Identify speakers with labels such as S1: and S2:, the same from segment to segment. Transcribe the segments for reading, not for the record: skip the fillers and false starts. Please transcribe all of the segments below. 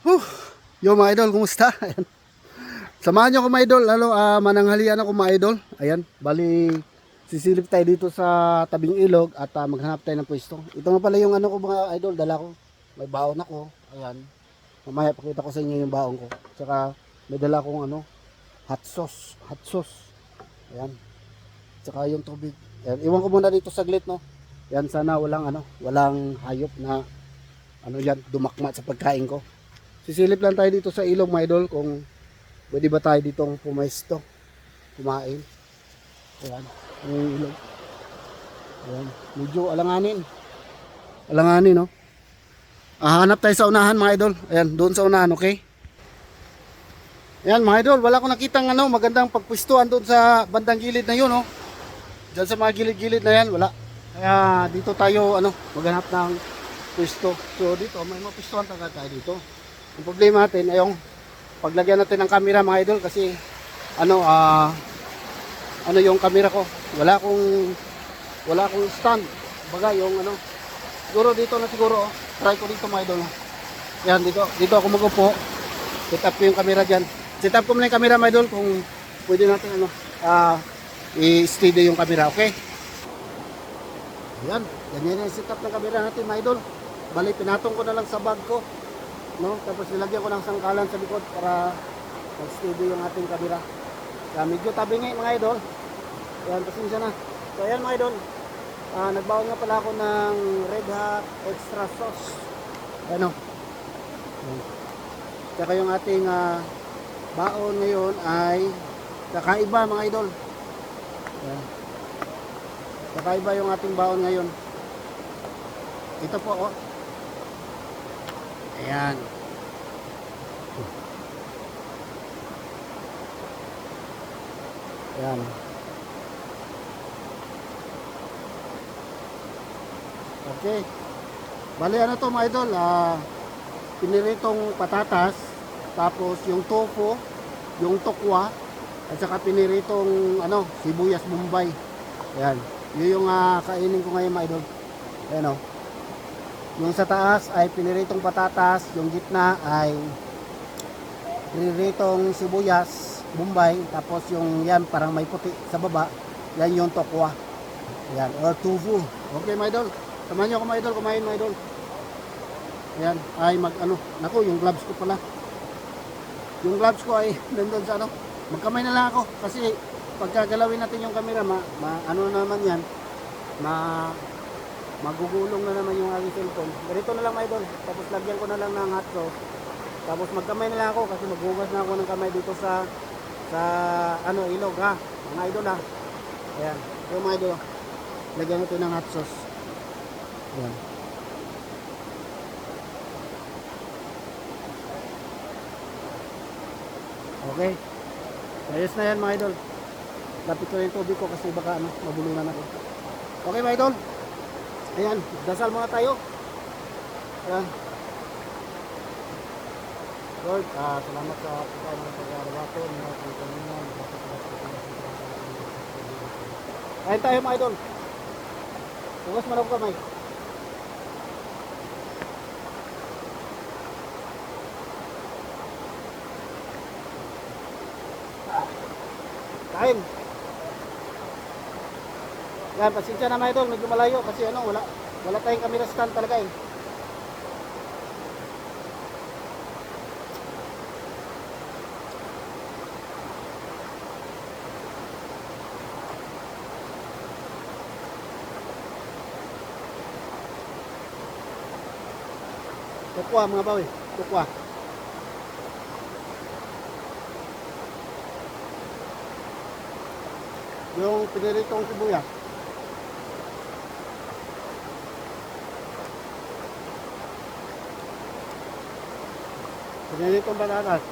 S1: Huh, yo mga idol, kumusta? Ayan. Samahan nyo ako mga idol, lalo mananghalian ako mga idol. Ayan, bali sisilip tayo dito sa tabing ilog at maghanap tayo ng pwesto. Ito nga pala yung ano ko mga idol, dala ko. May baon ako. Ayan. Mamaya pakita ko sa inyo yung baon ko. Tsaka may dala akong ano, hot sauce, hot sauce. Ayan. Tsaka yung tubig. Ayan, iwan ko muna dito saglit no. Ayan, sana walang hayop na ano yan, dumakma sa pagkain ko. Sisilip lang tayo dito sa ilog mga idol kung pwede ba tayo ditong pumesto, kumain. Ayan, yung ilog. Ayan, medyo alanganin. Alanganin, no? Hanap tayo sa unahan mga idol. Ayan, doon sa unahan, okay? Ayan mga idol, wala akong nakitang magandang pagpwestuhan doon sa bandang gilid na yun, no? Diyan sa mga gilid-gilid na yan, wala. Kaya dito tayo, maghanap ng pwesto. So dito, may mapwestuhan tayo dito. Ang problema natin ay yung paglagyan natin ng camera mga idol kasi yung camera ko wala akong stand baga yung siguro dito na siguro try ko dito mga idol. Yan dito ako magupo, set up ko yung camera dyan, set up ko muna yung camera mga idol kung pwede natin i-steady yung camera, okay? Yan, ganyan yung set up ng camera natin mga idol. Bali pinatong ko na lang sa bag ko, no? Tapos nilagyan ko ng sangkalan sa likod para mag-steady yung ating camera. Kaya medyo tabi ngayon mga idol. Ayan, pasensya na. So ayan mga idol, nagbaon nga pala ako ng Red Hot extra sauce. Ano? Tsaka yung ating baon ngayon ay kakaiba mga idol. Ayan. Kakaiba yung ating baon ngayon. Ito po oh. Ayan. Ayan. Okay. Bali ano to mga idol, piniritong patatas, tapos yung tofu, yung tokwa, at saka piniritong sibuyas bombay. Ayan. Yun yung kainin ko ngayon mga idol. Ayan o. Yung sa taas ay piniritong patatas, yung gitna ay piniritong sibuyas bombay, tapos yung yan parang may puti sa baba, yan yung tokwa. Ayan, or tofu. Okay mga idol. Samahan nyo ako mga idol, kumain mga idol. Ayan, ay naku, yung gloves ko pala. Yung gloves ko ay nandun sa magkamay na lang ako kasi pagkagalawin natin yung camera, naman yan, magugulong na naman yung aking cellphone. Ganito na lang mga idol, tapos lagyan ko na lang ng hot sauce. Tapos magkamay na lang ako kasi maghugas na ako ng kamay dito sa ilog ha, mga idol ha. Ayan, yung mga idol, lagyan natin ng hot sauce. Ayan. Okay. Ayos na yan mga idol. Lapit ko yung tubig ko kasi baka mabulunan ako. Okay mga idol. Ayan, dasal muna tayo. Ayan. Lord, salamat sa pagkain ng pag-araw ko. Kain tayo mga idol. Hugas man ako kamay. Kain. Yan, pasensya na mga idol, medyo malayo kasi wala tayong camera stand talaga eh. Tukwa mga bawi, tukwa. Yung piniritong sibuyas. Piniritong patatas.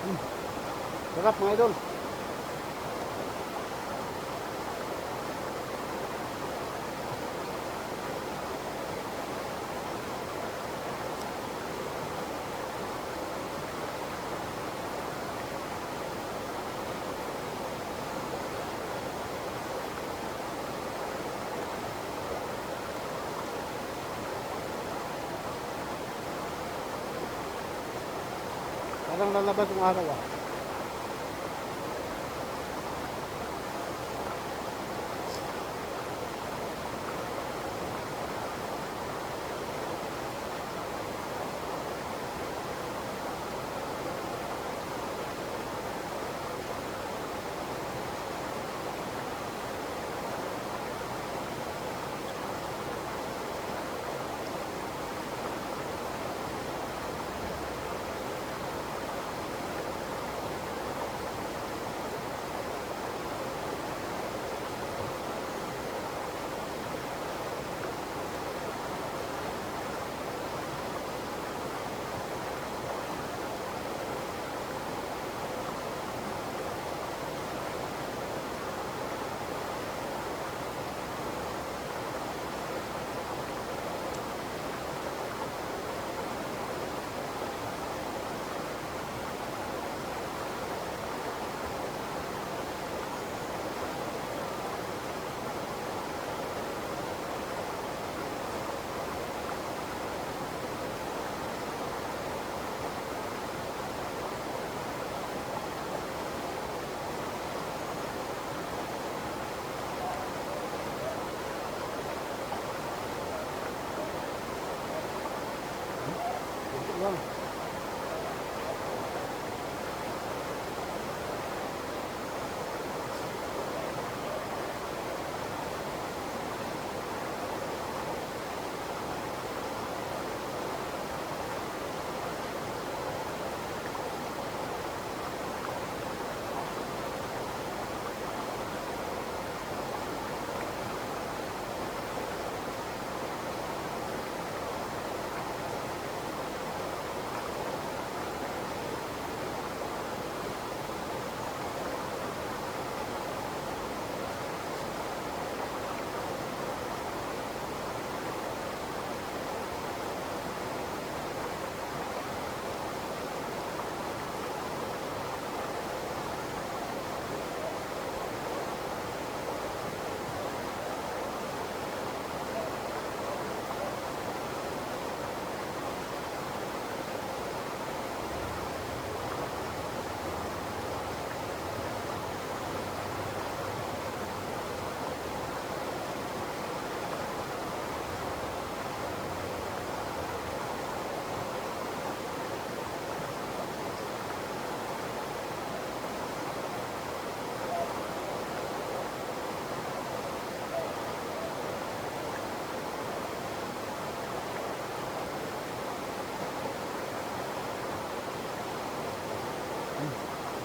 S1: Sarap mga idol. Parang lalabas yung araw ah. Lang.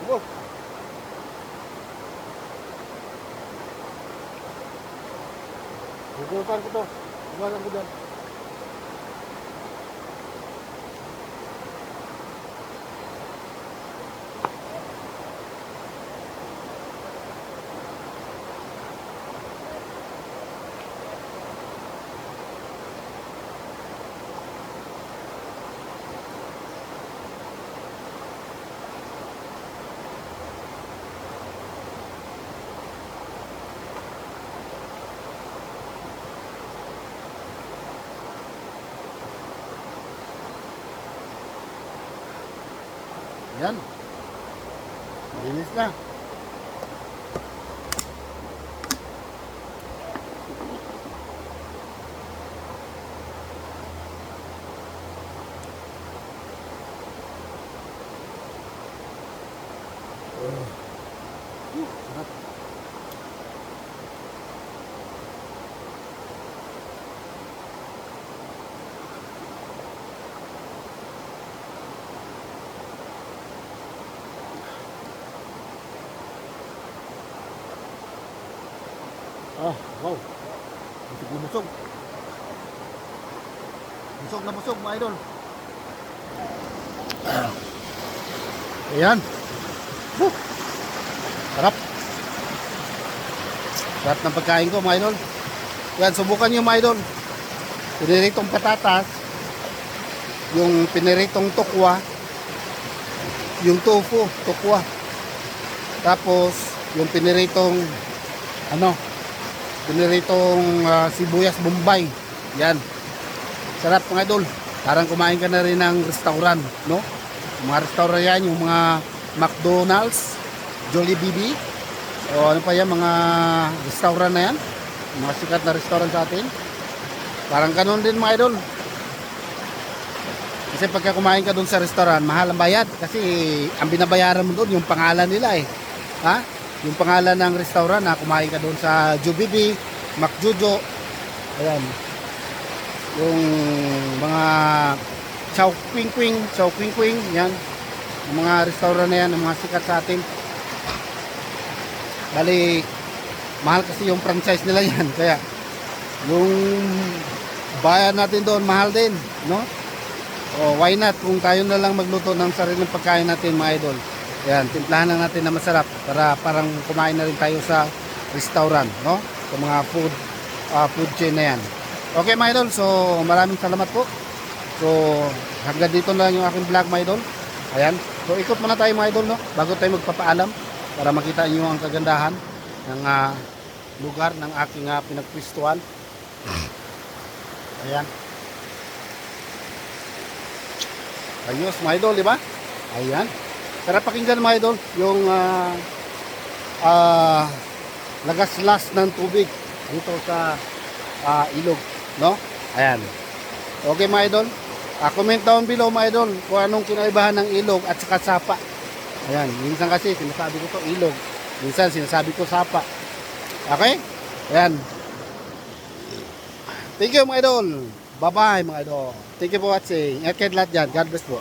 S1: Go. Gugutan ko to. Gugutan ko dyan. Yan. Linis na. Sarap. Ah, wow. Busog. Busog na busog mga idol. Ayan. Woo! Sarap. Sarap ng pagkain ko mga idol. Yan, subukan nyo mga idol. Piniritong patatas, yung piniritong tokwa, yung tofu, tokwa. Tapos, yung piniritong, sibuyas bombay. Yan. Sarap mga idol. Parang kumain ka na rin ng restaurant, no? Yung mga restaurant yan, yung mga McDonald's, Jollibee, o ano pa yan, mga restaurant na yan. Mga sikat na restaurant sa atin. Parang ganun din mga idol. Kasi pagka kumain ka doon sa restaurant, mahal ang bayad. Kasi ang binabayaran mo doon, yung pangalan nila eh. Ha? Yung pangalan ng restaurant na kumain ka doon sa Jollibee, McJojo. Ayan. Yung mga Chow Quing Quing, yan. Yung mga restaurant na yan, yung mga sikat sa atin. Bali, mahal kasi yung franchise nila yan. Kaya, yung bayan natin doon, mahal din, no? O, why not? Kung tayo na lang magluto ng sariling pagkain natin, mga idol. Yan, timplahan lang natin na masarap para parang kumain na rin tayo sa restaurant, no? Sa mga food chain na yan. Okay, mga idol. So, maraming salamat po. So, hanggang dito na lang yung aking vlog, mga idol. Ayan. So, ikot muna tayo, mga idol, no? Bago tayo magpapaalam para makita niyo ang kagandahan ng lugar ng aking pinagpwistuhan. Ayan. Ayos mga idol, di ba? Ayan. Sarap pakinggan mga idol, yung lagaslas ng tubig dito sa ilog, no? Ayan. Okay mga idol. Comment down below mga idol kung anong kinaibahan ng ilog at saka sapa. Ayan, minsan kasi sinasabi ko to ilog, minsan sinasabi ko sapa. Okay? Ayan. Thank you mga idol. Bye bye mga idol. Thank you for watching. Ingat kayo lahat dyan. God bless po.